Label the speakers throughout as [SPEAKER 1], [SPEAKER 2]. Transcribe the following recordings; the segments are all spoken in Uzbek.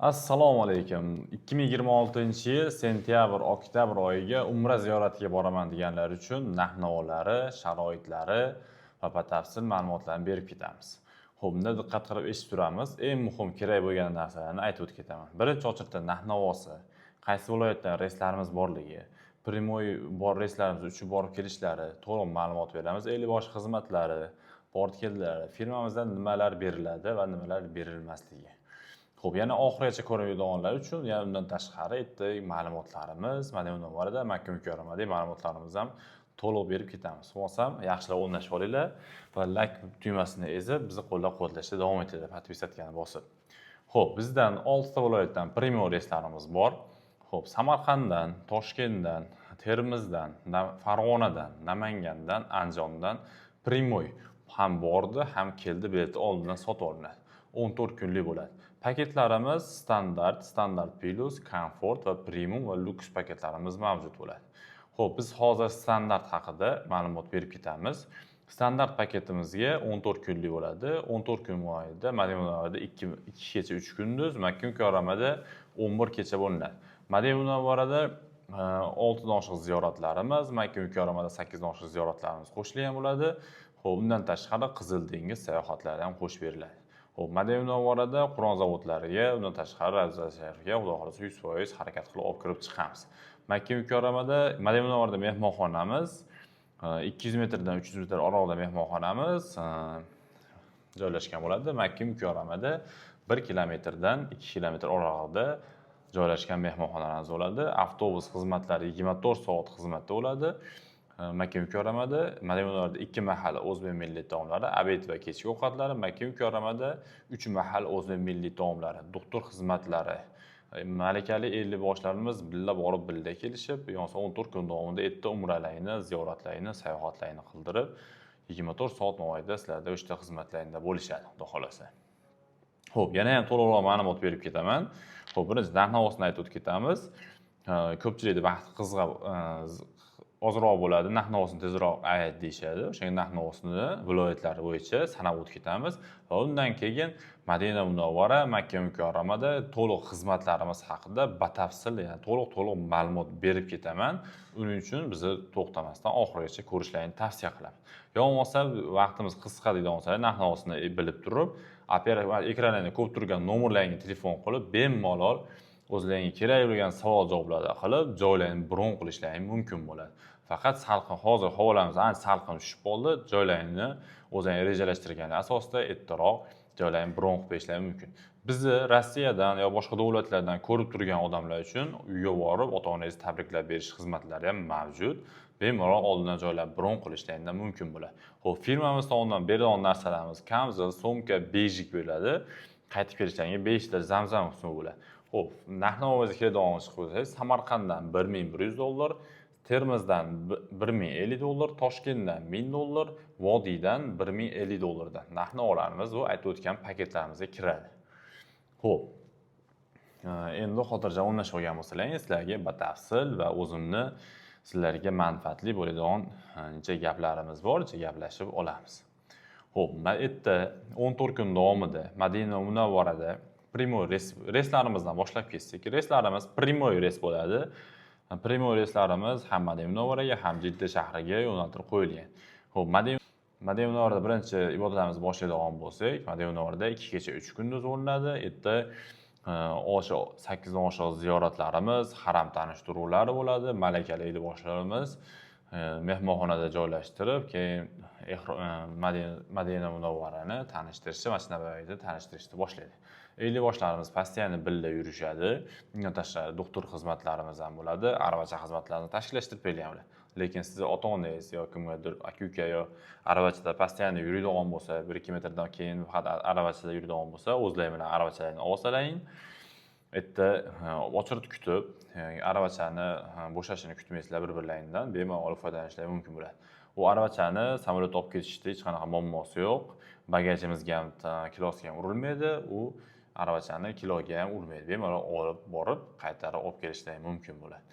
[SPEAKER 1] Assalomu alaykum. 2026-yil sentyabr-oktyabr oyiga Umra ziyoratiga boraman deganlar uchun narx-navolari, sharoitlari va batafsil ma'lumotlarni berib ketamiz. Xo'p, bunda diqqat qilib eshitib turamiz. Eng muhim kerak bo'lgan narsalarni aytib o'tib ketaman. Birinchi o'rinda narx-navosi, qaysi viloyatdan reyslarimiz borligi, primoy bor reyslarimiz uchib borib kelishlari, to'liq ma'lumot beramiz. bosh xizmatlari, port keldilar, firmamizdan nimalar beriladi va nimalar berilmasligi. Xo'p, yana oxirigacha ko'radiganlar uchun, yana undan tashqari aytdik, ma'lumotlarimiz, Madina Munavvarada Makka mukarramadagi ma'lumotlarimiz ham to'liq berib ketamiz. Bo'lmasam, yaxshilab o'rnashib olinglar va like tugmasini ezib, bizni qo'llab-quvvatlashda davom etinglar, podpisatkani bosib. Xo'p, bizdan 6 ta viloyatdan primiy reyslarimiz bor. Xo'p, Samarqanddan, Toshkentdan, Termizdan, Farg'onadan, Namangandan, Andijondan primoy ham bordi, ham keldi, bileti oldindan sotib olinadi. 14 kunlik bo'ladi. Paketlarimiz standart plus, komfort va premium va luks paketlarimiz mavjud bo'ladi. Xo'p, biz hozir standart haqida ma'lumot berib ketamiz. Standart paketimizga 14 kunlik bo'ladi. 14 kun mobaynida Madina Munavvarada 2 kecha 3 kunduz, Makka mukarramada 11 kecha bo'linadi. Madina Munavvarada 6 dan oshiq ziyoratlarimiz, Makka mukarramada 8 dan oshiq ziyoratlarimiz qo'shilgan bo'ladi. Xo'p, undan tashqari Qizil dengiz sayohatlari ham qo'shib beriladi. Xo'p, Madina Munavvarada Qur'on zavodlariga, undan tashqari Ravza sharifiga Xudo xolasa 100% harakat qilib olib kirib chiqamiz. Makka mukarramada Madina Munavvarada mehmonxonamiz 200 metrdan 300 metr oraliqda mehmonxonamiz joylashgan bo'ladi. Makka mukarramada 1 kilometrdan 2 kilometr oraliqda joylashgan mehmonxonamiz bo'ladi. Avtobus xizmatlari 24 soat xizmatda bo'ladi. Makka mukarramada Madina Munavvarada 2 mahal o'zbek milliy taomlari, obed va kechki ovqatlari, Makka mukarramada 3 mahal o'zbek milliy taomlari, doktor xizmatlari, malakali 50 boshlarimiz billa borib billa kelishib, 14 kun davomida erta umralarni, ziyoratlarni, sayohatlarni qildirib, 24 soat mobaynida sizlarda o'sha xizmatlarida bo'lishadi, xudo xolasa. Xo'p, yana ham to'liqroq ma'lumot berib ketaman. Xo'p, birinchi narx-navosini aytib o'tib ketamiz. Ko'pchilikda vaqt ozroq bo'ladi, narx-navosini tezroq ayt deyishadi. O'shanga narx-navosini viloyatlari bo'yicha sanab o'tib ketamiz va undan keyin Madina Munavvara, Makka mukarramada to'liq xizmatlarimiz haqida batafsil, ya'ni to'liq ma'lumot berib ketaman. Uning uchun bizni to'xtamasdan oxirigacha ko'rishlarini tavsiya qilaman. Yo bo'lmasa vaqtimiz qisqa deydigan bo'lsa, narx-navosini bilib turib, ekranlarda ko'p turgan nomerlarga telefon qilib, bemalol o'zlaringga kerak bo'lgan savol-javoblarni qilib, joylarni bron qilishlaring mumkin bo'ladi. Faqat salqin, hozir havolarimiz ancha salqin tushib qoldi, joylarni o'zlaring rejalashtirgan asosida ertaroq joylarni bron qilib berishlaring mumkin. Bizni Rossiyadan yo boshqa davlatlardan ko'rib turgan odamlar uchun uyga borib, ota-onangizni tabriklab berish xizmatlari ham mavjud. Bemalol oldindan joylar bron qilishlaringdan mumkin bo'ladi. Xo'p, firmamiz tomonidan berilgan narsalarimiz kamzil, so'mka, bejik bo'ladi. Qaytib kelishlaringga 5 ta zamzam qismi bo'ladi. Xo'p, narx-navoga keladigan bo'lsak, Samarqanddan $1100, Termizdan $1050, Toshkentdan $1000, Vodiydan $1050dan narx-navolarimiz va aytib o'tgan paketlarimizga kiradi. Xo'p, endi xotirjam o'rnashib olgan bo'lsalaring, sizlarga batafsil va o'zimni sizlarga manfaatli bo'ladigan necha gaplarimiz bor, necha gaplashib olamiz. Xo'p, erta 14 kun davomida Madina Munavvarada primoy reyslarimizdan boshlab ketsak, reyslarimiz primoy reys bo'ladi. Primoy reyslarimiz ham Madina Munavvaraga, ham Jidda shahriga yo'naltirib qo'yilgan. Xo'p, Madina Munavvarada birinchi ibodatlarimizni boshlaydigan bo'lsak, Madina Munavvarada 2 kecha 3 kunduz o'linadi. Erta 8 dan oshiq ziyoratlarimiz, haram tanishtiruvlari bo'ladi. Malakali boshlarimiz mehmonxonada joylashtirib, keyin Madina Munavvarani tanishtirishni, Masjid Nabaviyda tanishtirishni boshlaydi. 50 boshlarimiz pastiyani billa yurishadi. Undan tashqari doktor xizmatlarimiz ham bo'ladi, aravacha xizmatlarini tashkillashtirib beriladi. Lekin siz ota-onangiz yoki kimgadir aka-uka yo aravachada pastiyani yuradigan bo'lsa, 1-2 metrdan keyin faqat aravachada yuradigan bo'lsa, o'zlaring bilan aravachalarni olsalaring, erta ochirib kutib, aravachani bo'shashini kutmaysizlar bir-birlaringdan, bemalol foydalanishlaring mumkin bo'ladi. U aravachani samolyotga olib ketishda hech qanaqa muammosi yo'q. Bagajimizga ham, kilosiga ham urilmaydi, u aravachani kiloga ham urmaydi. Bemalol olib borib, qaytarib olib kelishlaring mumkin bo'ladi.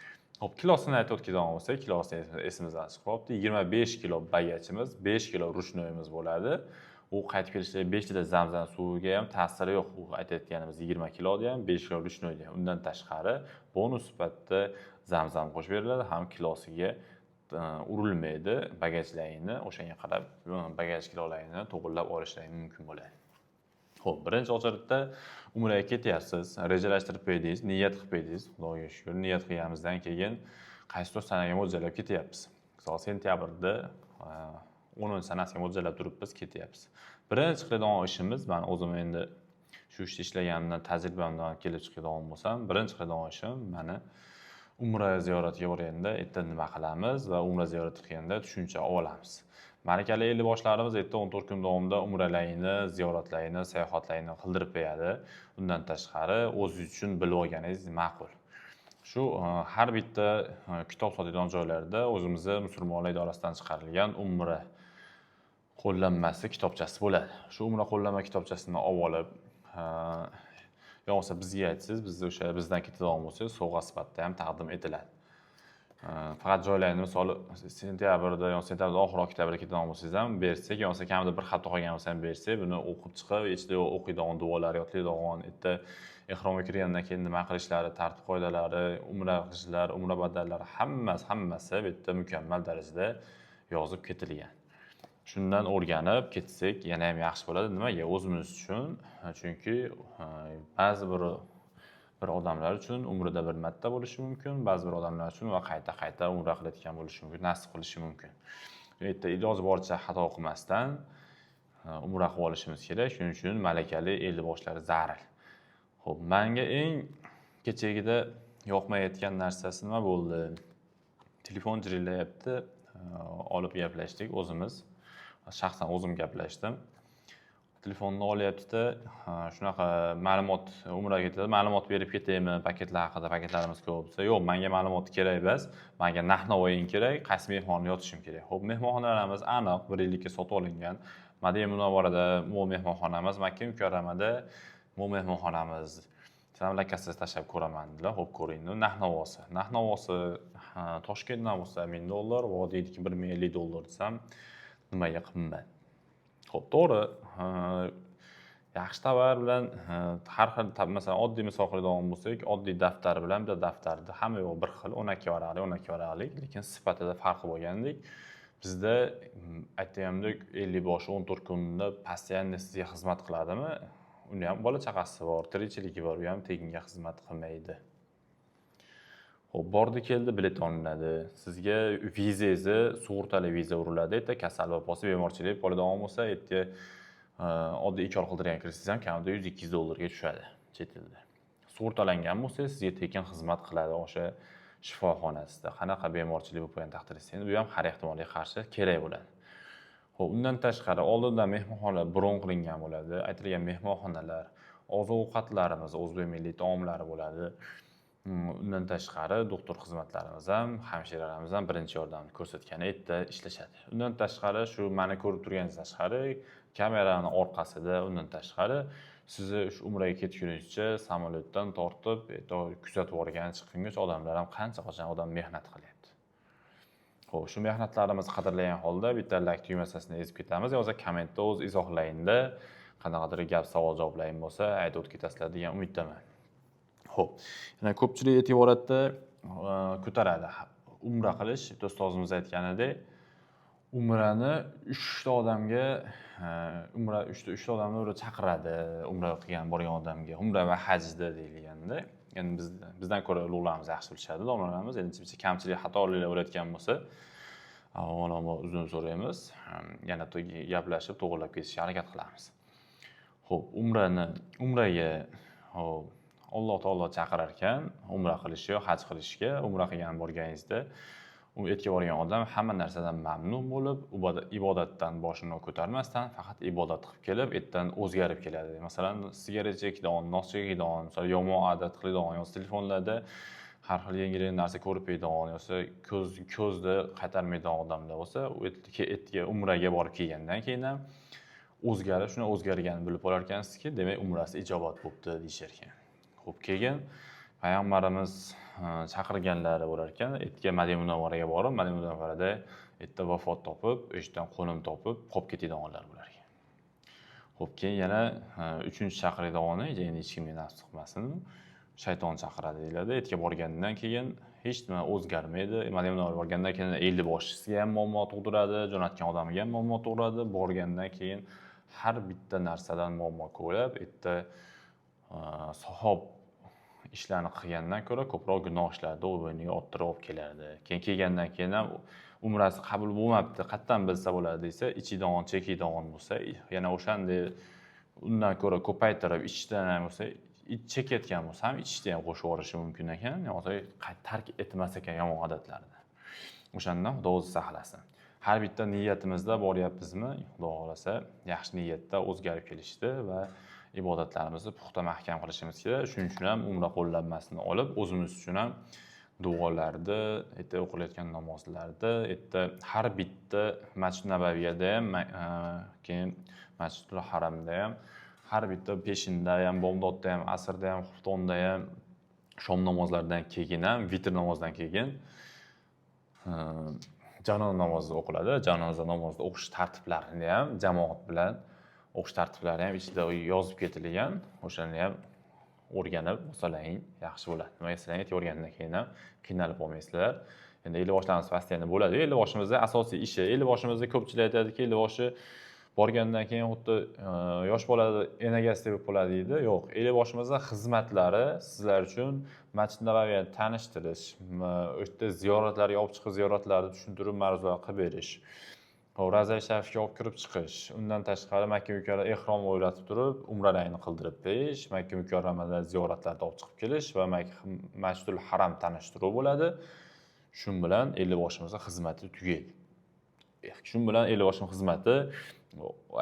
[SPEAKER 1] Xo'p, kilosini aytib o'tgan bo'lsak, kilosini esimizdan chiqib qolibdi. 25 kilo bagajimiz, 5 kilo ruchnoyimiz bo'ladi. u qaytib kelishda 5 litre zamzam suviga ham ta'siri yo'q. U aytayotganimiz 20 kiloni ham 5 kilo ruchnoyda ham. Undan tashqari bonus sifatida zamzam qo'shib beriladi, ham kilosiga urilmaydi. Bagajlaringni o'shanga qarab bagaj kilolaringni to'g'irlab olishlaring mumkin bo'ladi. Xo'p, birinchi очередda umraga ketyapsiz, rejalashtirib qo'ydingiz, niyat qilib qo'ydingiz. Xudoga shukr, niyat qilganimizdan keyin qaysidir sanaga mo'ljallab ketyapmiz. Misol sentyabrda 10-sanasiga mo'ljallab turibmiz, ketyapmiz. Birinchi qiladigan ishimiz, men o'zim endi shu ishda ishlaganimdan, tajribamdan kelib chiqadigan bo'lsam, birinchi qiladigan ishim mana umra ziyoratiga borganda erta nima qilamiz va umra ziyorati qilganda tushuncha olamiz. Malakali ellikboshlarimiz erta 14 kun davomida umralarini, ziyoratlarini, sayohatlarini qildirib qo'yadi. Undan tashqari o'zingiz uchun bilib olganingiz ma'qul. Shu har bitta kitob sotadigan joylarda o'zimizda musulmonlar idorasidan chiqarilgan umra qo'llanmasi kitobchasi bo'ladi. Shu umra qo'llanma kitobchasini olib, yo'qsa bizga aytsangiz, biz o'sha bizdan ketadigan bo'lsangiz, sovg'a sifatida ham taqdim etiladi. Faqat joylarni misol sentyabrda yoki sentyabr oxir oktyabrda ketadigan bo'lsangiz ham bersak, yoki kamida bir hafta qolgan bo'lsa ham bersak, buni o'qib chiqib, ichida o'qiydigan duolar, yodlaydigan, erta ehromga kirgandan keyin nima qilishlari, tartib qoidalari, umra qilishlar, umra badallari hammasi bu yerda mukammal darajada yozib ketilgan. Shundan o'rganib ketsak, yana ham yaxshi bo'ladi. Nimaga? O'zimiz uchun. Chunki ba'zi bir odamlar uchun umrida bir marta bo'lishi mumkin, ba'zi bir odamlar uchun va qayta umra qilayotgan bo'lishi mumkin, nasib qilishi mumkin. Bu yerda iloji boricha xato qilmasdan umra qilib olishimiz kerak. Shuning uchun malakali ellikboshlar zarur. Xo'p, menga eng kechagida yoqmayotgan narsasi nima bo'ldi? Telefon jirillayapti, olib gaplashdik o'zimiz. Shaxsan o'zim gaplashdim. Telefonni olyapti-da, shunaqa ma'lumot umraga ketadi, ma'lumot berib ketaymi paketlar haqida, paketlarimiz ko'p bo'lsa, yo'q, menga ma'lumot kerak emas, menga narx-navoing kerak, qaysi mehmonga yotishim kerak. Xo'p, mehmonxonalarimiz aniq 1 yillikka sotib olingan. Madina Munavvarada mo'l mehmonxonamiz, Makka Mukarramada mo'l mehmonxonamiz. Sizlar kasasiz tashlab ko'raman dedilar. Xo'p, ko'ring. Narx-navosi Toshkentdan bo'lsa $1000, Vodiydagi $1050 desam, nimaga qimmat? Xo'p, to'g'ri. Yaxshi tovar bilan har xil, masalan, oddiy misol qiladigan bo'lsak, oddiy daftar bilan bir daftarda hamma yo'q bir xil, 12 varaqlik, lekin sifatida farqi bo'lgandek, bizda aytganimdek 50 boshi 14 kunda постоянно sizga xizmat qiladimi? Uni ham bola chaqasi bor, tirikchiligi bor, u ham teginga xizmat qilmaydi. Xo'p, bordi keldi, bilet olinadi. Sizga vizangizni, sug'urtali viza uriladi. Erta kasal bo'lsa, bemorchilik bo'ladigan bo'lsa, erta oddiy 2 oy qildirgan kirsangiz ham kamida $100-200 ga tushadi chet elda. Sug'urtalangan bo'lsa, sizga tekin xizmat qiladi o'sha shifoxonasida. Qanaqa bemorchilik bo'lib qo'ygan taqdiringizda, bu ham har ehtimolga qarshi kerak bo'ladi. Xo'p, undan tashqari oldindan mehmonxonalar bron qilingan bo'ladi. Aytilgan mehmonxonalar, oziq-ovqatlarimiz, o'zbek milliy taomlari bo'ladi. Undan tashqari doktor xizmatlarimiz ham, hamshiralarimiz ham birinchi yordamni ko'rsatgani yerda ishlashadi. Undan tashqari shu meni ko'rib turganingiz tashqari kameraning orqasida, undan tashqari sizni shu umraga ketguningizcha samolyotdan tortib, kuzatib borgan chiqqungacha odamlar ham qancha odam mehnat qilyapti. Xo'p, shu mehnatlarimizni qadrlagan holda bitta like tugmasini ezib ketamiz, yoki kommentda o'z izohlaringda qanaqadir gap savol javoblaring bo'lsa aytib o'tib ketasizlar degan umiddaman. Xo'p, yana ko'pchilik e'tiborda ko'taradi. Umra qilish, ustozimiz aytganidek, umrani 3 ta odamga uchta odamni chaqiradi, umra qilgan borgan odamga, umra va hajda deyilganda, ya'ni bizdan ko'ra ulug'larimiz yaxshi bilishadi, domlalarimiz. Endi kamchilik, xatoliklar bo'layotgan bo'lsa, avvalambor uzr so'raymiz, yana gaplashib, to'g'rilab ketishga harakat qilamiz. Xo'p, umraga Alloh taolo chaqirar ekan, umra qilishga yo haj qilishga, umra qilgan borganingizda, u yerga borgan odam hamma narsadan mamnun bo'lib, ibodatdan boshini ko'tarmasdan, faqat ibodat qilib kelib, ertadan o'zgarib keladi. Masalan, sigaret chekadigan, nos chekadigan, yomon odat qiladigan, yoki telefonlarda har xil yangi narsa ko'rib qo'yadigan, yoki ko'zda qaytarmaydigan odamlar bo'lsa, u yerga umraga borib kelgandan keyin ham shuni o'zgarganini bilib olar ekansizki, demak, umrasi ijobat bo'libdi deyishar ekan. Xo'p, keyin payg'ambarimiz chaqirganlari bo'lar ekan, ertaga Madina Munavvaraga borib, Madina Munavvarada erta vafot topib, o'shdan qo'nim topib, qolib ketadiganlar bo'lar ekan. Xo'p, keyin yana 3-chi chaqiradigan endi hech kimga nasib qilmasin. Shayton chaqiradi deyiladi. Ertaga borgandan keyin hech nima o'zgarmaydi. Mana bunday borgandan keyin 50 boshchisiga ham muammo tug'diradi, jo'natgan odamiga ham muammo tug'diradi. Borgandan keyin har bitta narsadan muammo ko'rib, erta sahob ishlarni qilgandan ko'ra ko'proq gunoh ishlarni o'yniga orttirib olib kelardi. Keyin kelgandan keyin ham umrasi qabul bo'lmabdi, qayerdan bilsa bo'ladi desa, ichiydigan, chekiydigan bo'lsa, yana o'shanday undan ko'ra ko'paytirib ichishdan ham bo'lsa, chekayotgan bo'lsa ham ichishda ham qo'shib yuborishi mumkin ekan. Yo'qsa tark etmas ekan yomon odatlarni. O'shandan Xudo o'zi saqlasin. Har bitta niyatimizda boryapmizmi? Xudo xolasa, yaxshi niyatda o'zgarib kelishdi va ibodatlarimizni puxta mahkam qilishimiz kerak. Shuning uchun ham umra qo'llanmasini olib, o'zimiz uchun ham duolarni, erta o'qilayotgan namozlarni, erta har bitta Masjid Nabaviyda ham, keyin Masjidul Haramda ham, har bitta peshinda ham, bomdodda ham, asrda ham, xuftonda ham, shom namozlaridan keyin ham, vitr namozidan keyin janoza namozi o'qiladi. Janoza namozida o'qish tartiblarini ham jamoat bilan o'qish tartiblari ham ichida yozib ketilgan. O'shani ham o'rganib olsalaring yaxshi bo'ladi. Nima desalaring, o'rgangandan keyin ham qiynalib olmaysizlar. Endi 50 boshlarimiz pastda bo'ladi. 50 boshimizda asosiy ishi, 50 boshimizda ko'pchilik aytadiki, 50 boshi borgandan keyin xuddi yosh bolada enagasida bo'lib qoladi deydi. Yo'q, 50 boshimizda xizmatlari sizlar uchun Masjid Nabaviyni tanishtirish, o'sha ziyoratlarga olib chiqib ziyoratlarni tushuntirib ma'ruzalar qilib berish. Ro'za Sharifga olib kirib chiqish, undan tashqari Makka Mukarrama ehrom o'ylatib turib, umralarni qildirib berish, Makka Mukarramada ziyoratlarga olib chiqib kelish va Masjidul Haram tanishtiruv bo'ladi. Shun bilan 50 boshimizda xizmati tugaydi. Shun bilan 50 boshimizda xizmati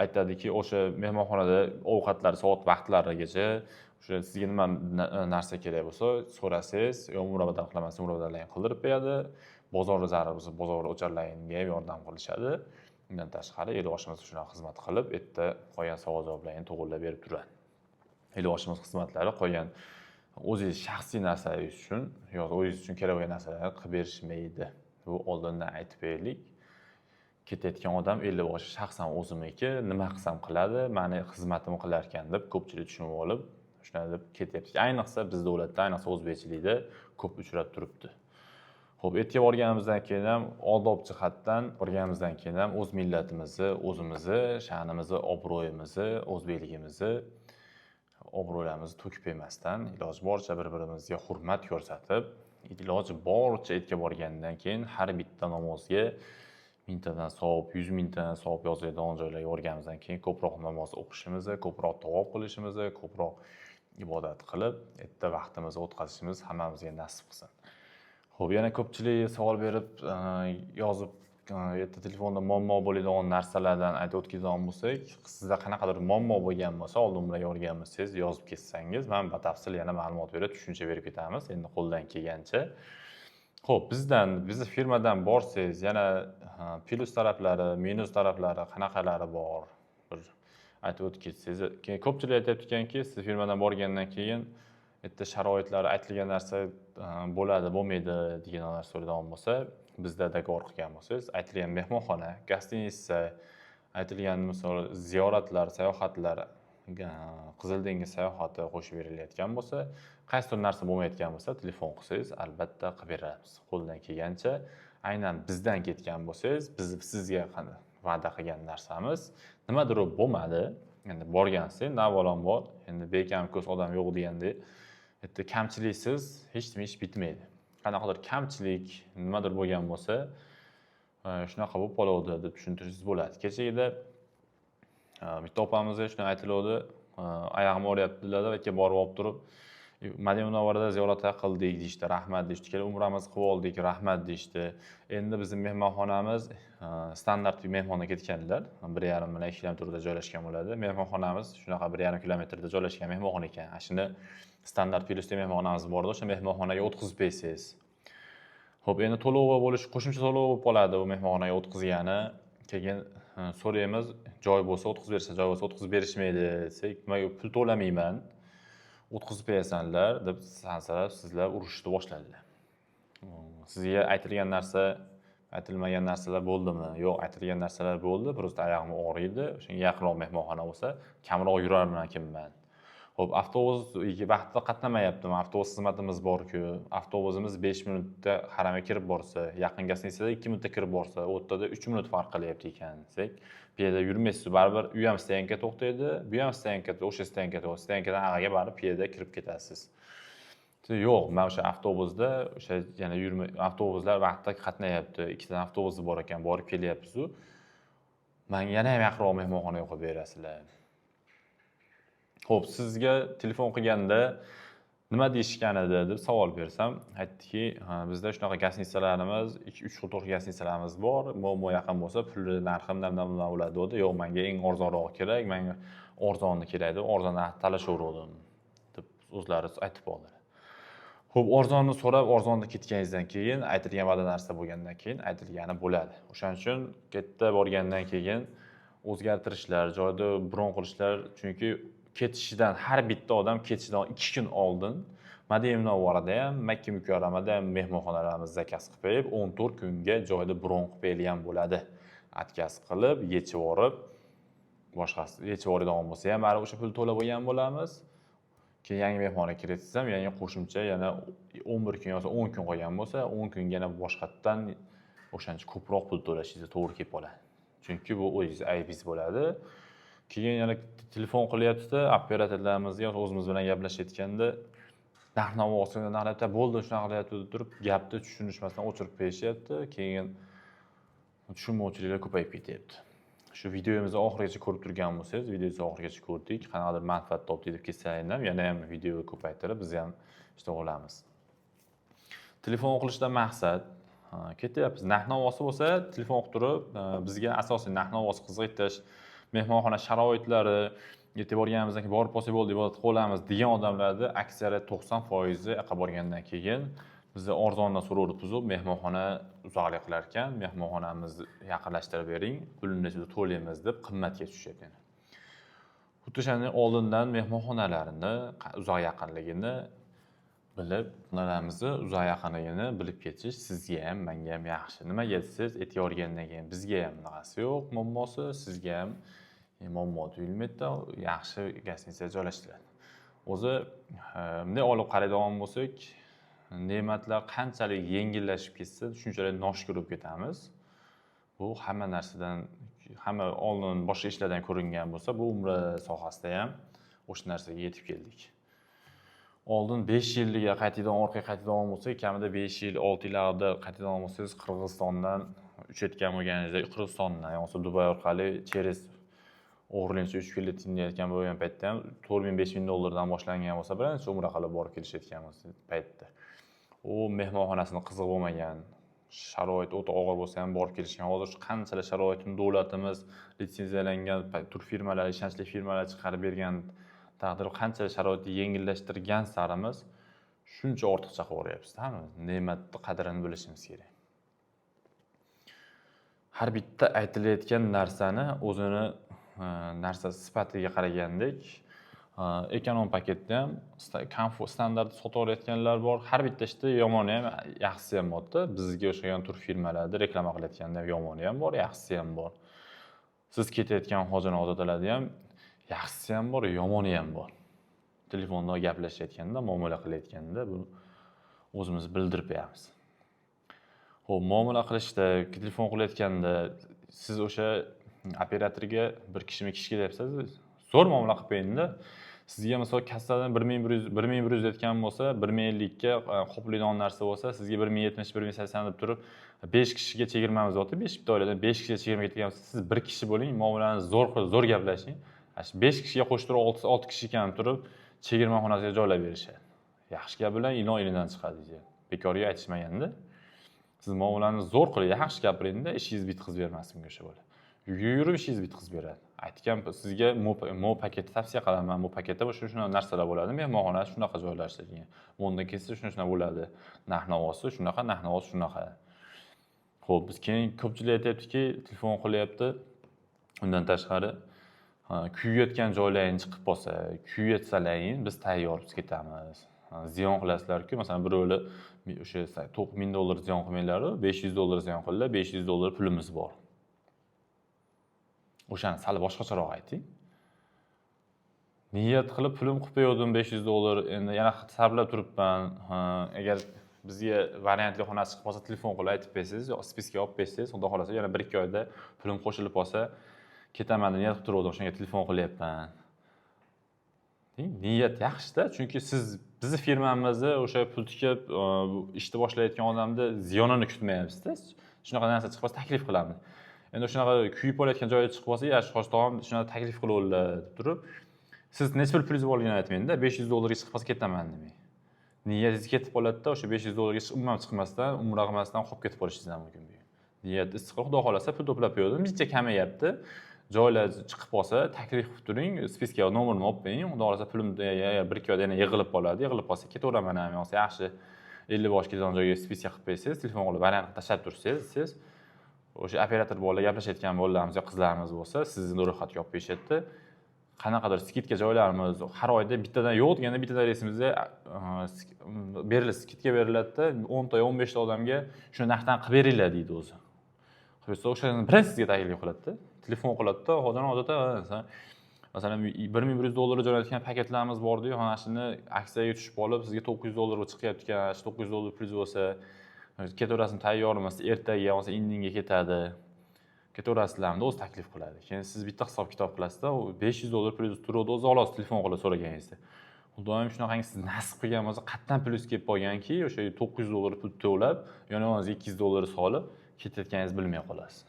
[SPEAKER 1] aytadiki, o'sha mehmonxonada ovqatlar soat vaqtlarigacha o'sha sizga nima narsa kerak bo'lsa, so'rasangiz, umra badal qilmasangiz, umra badallarni qildirib beradi. Bozorda zarar bo'lsa, bozor o'charlarga yordam qilishadi. Undan tashqari 50 boshimiz shunaqa xizmat qilib, erta qolgan savol-javoblarni to'g'irlab berib turadi. 50 boshimiz xizmatlari qolgan o'zingiz shaxsiy narsalaringiz uchun yoki o'zingiz uchun kerak bo'lgan narsalarni qilib berishmaydi. Bu oldindan aytib beraylik. Ketayotgan odam 50 boshi shaxsan o'zimniki, nima qilsam qiladi, meni xizmatimni qilar ekan deb ko'pchilik tushunib olib, shunday deb ketyapti. Ayniqsa biz davlatda, ayniqsa o'zbekchilikda ko'p uchrab turibdi. Xo'p, ertaga borganimizdan keyin ham odob jihatdan borganimizdan keyin ham o'z millatimizni, o'zimizni, sha'nimizni, obro'yimizni, o'zbekligimizni, obro'larimizni to'kib emasdan iloji boricha bir-birimizga hurmat ko'rsatib, iloji boricha ertaga borgandan keyin har bitta namozga 1000 tadan savob, 100 mingtadan savob yoziladigan joylarga borganimizdan keyin ko'proq namoz o'qishimizni, ko'proq tavob qilishimizni, ko'proq ibodat qilib, erta vaqtimizni o'tkazishimiz hammamizga nasib qilsin. Xo'p, yana ko'pchilik savol berib, yozib, erta telefonda muammo bo'ladigan narsalardan aytib o'tadigan bo'lsak, sizda qanaqadir muammo bo'lgan bo'lsa, oldin umraga borganmisiz, yozib ketsangiz, men batafsil yana ma'lumot berib, tushuncha berib ketamiz, endi qo'ldan kelgancha. Xo'p, bizni firmadan borsangiz, yana plus taraflari, minus taraflari qanaqalari bor? Bir aytib o'tib ketsangiz. Keyin ko'pchilik aytayotganki, siz firmadan borgandan keyin erta sharoitlari aytilgan narsa bo'ladi, bo'lmaydi deganlar so'raydigan bo'lsa, bizda dogovor qilgan bo'lsangiz, aytilgan mehmonxona, gostinitsa, aytilgan misol ziyoratlar, sayohatlar, Qizil dengiz sayohati qo'shib berilayotgan bo'lsa, qaysidir narsa bo'lmayotgan bo'lsa, telefon qilsangiz, albatta qilib beramiz. Qo'ldan kelgancha, aynan bizdan ketgan bo'lsangiz, biz sizga va'da qilgan narsamiz nimadir bo'lmadi. Endi borgansiz, avvalambor, endi bekam ko'z odam yo'q degandek, yerda kamchiliksiz hech nima ish bitmaydi. Qanaqadir kamchilik nimadir bo'lgan bo'lsa, shunaqa bo'lib qoladi deb tushuntiringiz bo'ladi. Kechagida bitta opamizga shuni aytiladi, oyog'im o'ryaptilar deb aka borib olib turib, Madina Munavvarada ziyoratlar qildik deyishdi, rahmat deyishdi. Kelib umramizni qilib oldik, rahmat deyishdi. Endi bizning mehmonxonamiz standart mehmonxonaga ketganlar, 1,5 bilan 2 kilometrda joylashgan bo'ladi. Mehmonxonamiz shunaqa 1,5 kilometrda joylashgan mehmonxona ekan. Shuni standart plyusli mehmonxonamiz borda, o'sha mehmonxonaga o'tkazib bersangiz. Xo'p, endi to'lovi bo'lish, qo'shimcha to'lov bo'lib qoladi bu mehmonxonaga o'tkazgani. Keyin so'raymiz, joy bo'lsa o'tkazib bersa, joy bo'lsa o'tkazib berishmaydi desak, "Nimaga pul to'lamayman, o'tkazib berasanlar" deb sansalar, sizlar urushni boshladilar. Sizga aytilgan narsa aytilmagan narsalar bo'ldimi? Yo'q, aytilgan narsalar bo'ldi, просто oyog'im og'riydi. O'shanga yaqinroq mehmonxona bo'lsa, kamroq yurarmikanman. Xo'p, avtobus vaqtida qatnamayaptimi? Avtobus xizmatimiz bor-ku. Avtobusimiz 5 minutda haramaga kirib borsa, yaqin gastitsada 2 minutda kirib borsa, o'rtada 3 minut farq qilyapti ekan desak, bu yerda yurmaysiz, baribir u ham stoyanka to'xtaydi, bu ham stoyanka, o'sha stoyanka to'xtaydi. Stoyankadan ag'aga borib, bu yerda kirib ketasiz. Yo'q, men o'sha avtobusda o'sha yana avtobuslar vaqtida qatnayapti. Ikkita avtobus bor ekan, borib kelyapsiz-ku. Men yana ham yaqinroq mehmonxonaga qo'yib berasizlar. Xo'p, sizga telefon qilganda nima deyishgan edi deb savol bersam, aytdiki, bizda shunaqa gastitsalarimiz, 2-3 xil to'rt gastitsalarimiz bor. Muammo yaqin bo'lsa, puli narxim nima bo'ladi dedi. Yo'q, menga eng arzonroq kerak, menga arzonni kerak deb arzonni talashaverdim deb o'zlari aytib qoldilar. Xo'p, arzonni so'rab, arzonni ketganingizdan keyin, aytilgan va'da narsa bo'lgandan keyin aytilgani bo'ladi. O'shaning uchun ketda borgandan keyin o'zgartirishlar, joyda bron qilishlar, chunki ketishidan har bitta odam ketishidan 2 kun oldin Madina Munavvarada ham, Makka Mukarramada ham mehmonxonalarimiz zakaz qilib qo'yib, 14 kunga joyda bron qilib qo'yilgan bo'ladi. Atkaz qilib, yechib olib, boshqasi yechib oladigan bo'lsa ham, bari o'sha pul to'lab qo'ygan bo'lamiz. Keyin yangi mehmonga kirasiz ham, yangi qo'shimcha yana 11 kun yoki 10 kun qolgan bo'lsa, 10 kunga yana boshqatdan o'shancha ko'proq pul to'lashingiz to'g'ri kelib qoladi. Chunki bu o'zingiz aybingiz bo'ladi. Keyin yana telefon qilyapti, operatorlarimiz yoki o'zimiz bilan gaplashayotganda narx-navosi narxda bo'ldi, shunaqa qilyapti deb turib, gapni tushunishmasdan o'chirib qo'yishyapti. Keyin tushunmovchiliklar ko'payib ketyapti. Shu videomizni oxirigacha ko'rib turgan bo'lsangiz, videomizni oxirigacha ko'rdik, qanaqadir manfaat topdik deb kelsangiz ham, yana ham videoni ko'paytirib, biz ham ishda olamiz. Telefon qilishdan maqsad ketyapmiz. Narx-navosi bo'lsa, telefon qilib turib, bizga asosiy narx-navosi qiziqitish, mehmonxona sharoitlari, yetib borganimizdan keyin borib bo'lsa bo'ldi, ibodat qilamiz degan odamlarni aksariyat 90% yoqqa borgandan keyin bizni arzondan so'rovni tuzib, mehmonxona uzoqlik qilar ekan, mehmonxonamizni yaqinlashtirib bering, pulni to'laymiz deb qimmatga tushyapti. Xuddi o'shaning oldindan mehmonxonalarini uzoq yaqinligini bilib, naramizni uzoq yaqinligini bilib ketish sizga ham, menga ham yaxshi. Nimaga siz e'tibor olgandan keyin bizga ham narsa yo'q, muammosi, sizga ham muammo tuyulmaydi, yaxshi gastitsaga joylashtiriladi. O'zi bunday olib qaraydigan bo'lsak, ne'matlar qanchalik yengillashib ketsa, shunchalik noshukr bo'lib ketamiz. Bu hamma narsadan, hamma oldin boshqa ishlardan ko'ringan bo'lsa, bu umra sohasida ham o'sha narsaga yetib keldik. Oldin 5 yilliga qaytadan orqaga qaytadan bo'lsak, kamida 5 yil, 6 yillarda qaytadan bo'lsangiz, Qirg'izistondan uchayotgan bo'lganingizda, Qirg'izistondan yoki Dubay orqali cheres o'g'irlanishga 3 kunlik tinayotgan bo'lgan paytda ham 4000-5000 dollardan boshlangan bo'lsa, birinchi umra qilib borib kelishayotgan bo'lsa paytda. U mehmonxonasini qiziq bo'lmagan, sharoit o'ta og'ir bo'lsa ham borib kelishgan. Hozir qanchalar sharoitni davlatimiz litsenziyalangan turfirmalar, ishonchli firmalar chiqarib bergan taqdir qancha sharoitni yengillashtirgan sarimiz shuncha ortiqcha qilyapmiz, hamma ne'matni qadrini bilishimiz kerak. Har bitta aytilayotgan narsani o'zini narsa sifatiga qaragandek, ekonom paketda ham komfort standart sotayotganlar bor. Har bitta ishda yomoni ham, yaxshisi ham bor-da. Bizga o'xshagan tur firmalarda reklama qilayotganda yomoni ham bor, yaxshisi ham bor. Siz ketayotgan hoji-nozalarda ham yaxshisi ham bor, yomoni ham bor. Telefonda gaplashayotganda, muomala qilayotganda bu o'zimiz bildirib beramiz. Xo'p, muomala qilishda, telefon qilayotganda siz o'sha operatorga bir kishi kelyapsiz, zo'r muomala qilib qo'ying-da. Sizga misol kassadan 1100 aytgan bo'lsa, 1050 ga qoplaydigan narsa bo'lsa, sizga 1070, 1080 deb turib 5 kishiga chegirmamiz bor-da, 5 bitta oiladan 5 kishiga chegirma ketgan bo'lsa, siz 1 kishi bo'ling, muomalani zo'r gaplashing. 5 kishiga qo'shib turib 6 kishi kam turib chegirma xonasiga joylab berishadi. Yaxshi gap bilan ilidan chiqadi deydi. Bekorga aytishmaganda. Siz muomalani zo'r qiling, yaxshi gapiringda, ishingizni bitkazib bermasin o'sha bola. Yurib ishingizni bitkazib beradi. Aytgan sizga mo paketni tavsiya qilaman. Bu paketda shunaqa narsalar bo'ladi. Mehmonxona shunaqa joylashtirilgan. Bundan kelsa shunaqa bo'ladi. Narx-navosi shunaqa, narx-navosi shunaqa. Xo'p, biz keyin ko'pchilik aytayaptiki, telefon qilyapti. Undan tashqari kuyayotgan joylaringiz chiqib qolsa, kuyayotsalar, biz tayyormiz ketamiz. ziyon qilasizlar-ku, masalan, birovlar o'sha $1000 ziyon qilmanglar, $500 ziyon qilinglar, $500 pulimiz bor. O'shani sal boshqacharoq ayting. Niyat qilib pulim qilib qo'ydim $500, endi yana hisoblab turibman. Agar bizga variantli xonasi chiqib qolsa, telefon qilib aytib bersangiz, yo spiska olib bersangiz, xudo xolasa yana 1-2 oyda pulim qo'shilib qolsa, ketaman deb niyat qilib turgandim, o'shanga telefon qilyapman. Niyat yaxshi-da, chunki siz bizni firmamizni o'sha pul tikib ishni boshlayotgan odamni ziyonini kutmayapsiz-da. Shunaqa narsa chiqib qolsa taklif qilamiz. Endi shunaqa kuyib olayotgan joyga chiqib qolsa, "Ya, xo'sh, tog'am shunaqa taklif qiluvdilar" deb turib, siz necha pul pulingiz borligini aytmaydi-da, $500 ga chiqib qolsa ketaman demang. Niyatingiz ketib qoladi-da, o'sha $500 ga umuman chiqmasdan, umra qilmasdan qolib ketib qolishingiz ham mumkin. Niyat issiq, xudo xolasa pul to'plab qo'ydim, bizcha kamayapti. Joylar chiqib qolsa, taklif qilib turing, spiskaga nomerimni olib bering, xudo xolasa pulim 1-2 oyda yana yig'ilib qoladi. Yig'ilib qolsa ketaveraman ham, yo'qsa yaxshi 50 bosh keladigan joyga spiska qilib bersangiz, telefon qilib variant tashlab tursangiz, siz o'sha operator bolalar gaplashayotgan bolalarimiz yo qizlarimiz bo'lsa, sizni ro'yxatga olib qo'yishadi. Qanaqadir skidka joylarimiz har oyda bittadan yo'q deganda bittadan reysimizda beriladi, skidka beriladi-da, 10 ta 15 ta odamga shu narxdan qilib beringlar deydi o'zi. Qo'ysa o'shani birinchi sizga taklif qiladi-da. Telefon qiladi-da, odatda masalan $1100 jo'natgan paketlarimiz bor-ku, mana shuni aksiyaga tushib qolib, sizga $900 chiqyapti ekan, $900 pul bo'lsa, ketaverasizmi, tayyormisiz, ertaga yoki indinga ketadi. Ketaverasizlarmi, o'zi taklif qiladi. Keyin siz bitta hisob-kitob qilasizda, $500 pulingiz turadi, o'zi olasiz telefon qilib so'raganingizda. Xudoyim shunaqangi siz nasib qilgan bo'lsa, qatdan pulingiz kelib qolganki, o'sha $900 pul to'lab, yoningizga $200 solib ketayotganingizni bilmay qolasiz.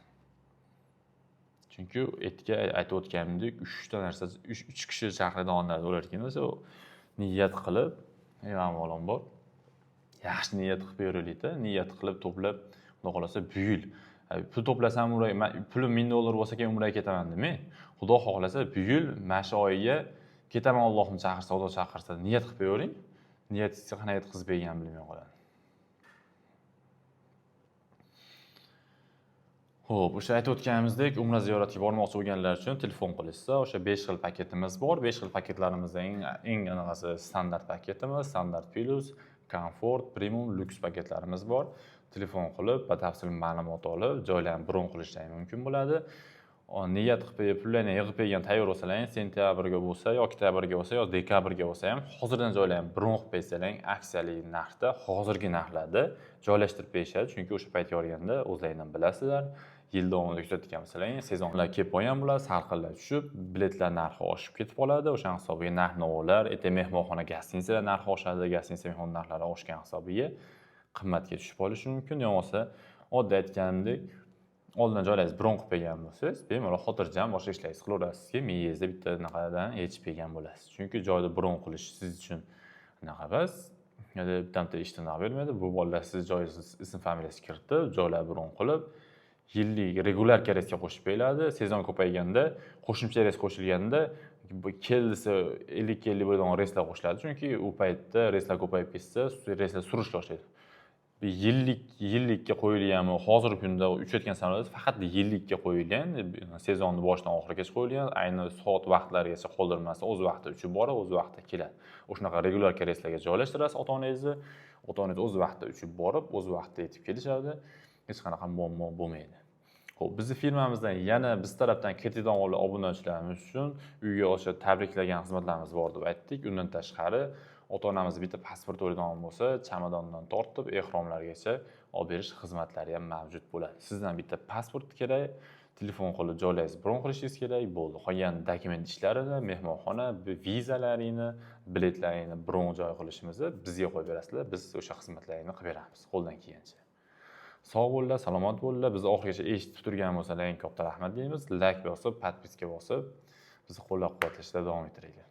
[SPEAKER 1] Chunki aytga aytib o'tganimdek, 3 ta narsa, 3 kishi chaqiradiganlar bo'larkan, o'sha niyat qilib, avvalambor yaxshi niyat qilib beraylik-da, niyat qilib to'plab, xudo xolasa buyil. Pul to'plasam, pulim $1000 bo'lsa, keyin umraga ketaman demang. Xudo xolasa buyil, mana shu oyga ketaman, Allohim chaqirsa, Xudo chaqirsa, niyat qilib qo'yavering. Niyatingizga qanday yetkazib berganini bilmay qoladi. Xo'p, o'sha aytib o'tganimizdek, umra ziyoratiga bormoqchi bo'lganlar uchun telefon qilishsa, o'sha 5 xil paketimiz bor. 5 xil paketlarimizdan eng anaqasi standart paketimiz, Standard Plus, Comfort, Premium, Lux paketlarimiz bor. Telefon qilib, batafsil ma'lumot olib, joylarni bron qilishingiz mumkin bo'ladi. Niyat qilib, pullarni yig'ib bergan tayyor bo'lsalaring, sentyabrga bo'lsa, yoki oktyabrga bo'lsa, yoki dekabrga bo'lsa ham, hozirdan joylarni bron qilib bersalaring, aksiyali narxda, hozirgi narxlarda joylashtirib berishadi. Chunki o'sha payt yorganda o'zlaringizdan bilasizlar. Yil davomida kuzatgan bo'lsalaring, sezonlar kelib qolgan bo'ladi, salqinlar tushib, biletlar narxi oshib ketib qoladi. O'sha hisobiga narx-navolar, mehmonxona, gostinitsalar narxi oshadi, gostinitsa mehmon narxlari oshgan hisobiga qimmatga tushib qolishi mumkin. Yo'qsa, oddiy aytganimdek, oldindan joylaringizni bron qilib bergan bo'lsangiz, bemalol xotirjam boshqa ishlaringizni qilaverasizki, miyangizda bitta naqadan yechib bergan bo'lasiz. Chunki joyda bron qilish siz uchun naqa emas. Bitta ishdan bermaydi. Bu bolalar siz joyingiz, ism familiyangizni kiritib, joylar bron qilib, yillik regular reysga qo'shib beriladi. Sezon ko'payganda, qo'shimcha reys qo'shilganda kelsa 50-50 bo'ladigan reyslar qo'shiladi. Chunki u paytda reyslar ko'payib ketsa, reyslar surishga boshlaydi. Yillikka qo'yilganmi, hozirgi kunda uchayotgan samolyot faqat yillikka qo'yilgan, sezonni boshidan oxirigacha qo'yilgan, ayni soat vaqtlarigacha qoldirmasdan o'z vaqtida uchib borib, o'z vaqtida keladi. O'shunaqa regular reyslarga joylashtirasiz ota-onangizni, ota-onangiz o'z vaqtida uchib borib, o'z vaqtida yetib kelishadi. Hech qanaqa muammo bo'lmaydi. Xo'p, bizning firmamizdan yana biz tarafdan ketadigan obunachilarimiz uchun uyga o'sha tabriklagan xizmatlarimiz bor deb aytdik. Undan tashqari, ota-onamiz bitta pasport oladigan bo'lsa, chamadondan tortib, ehromlargacha olib berish xizmatlari ham mavjud bo'ladi. Sizdan bitta pasport kerak, telefon qilib joylaringizni bron qilishingiz kerak bo'ldi. Qolgan dokument ishlarini, mehmonxona, vizalaringni, biletlaringni bron joy qilishimizni bizga qo'yib berasizlar. Biz o'sha xizmatlaringni qilib beramiz qo'ldan kelgancha. Sog' bo'linglar, salomat bo'linglar. Bizni oxirigacha eshitib turgan bo'lsalar, eng katta rahmat deymiz. Like bosib, podpiska bosib, bizni qo'llab-quvvatlashda davom ettiringlar.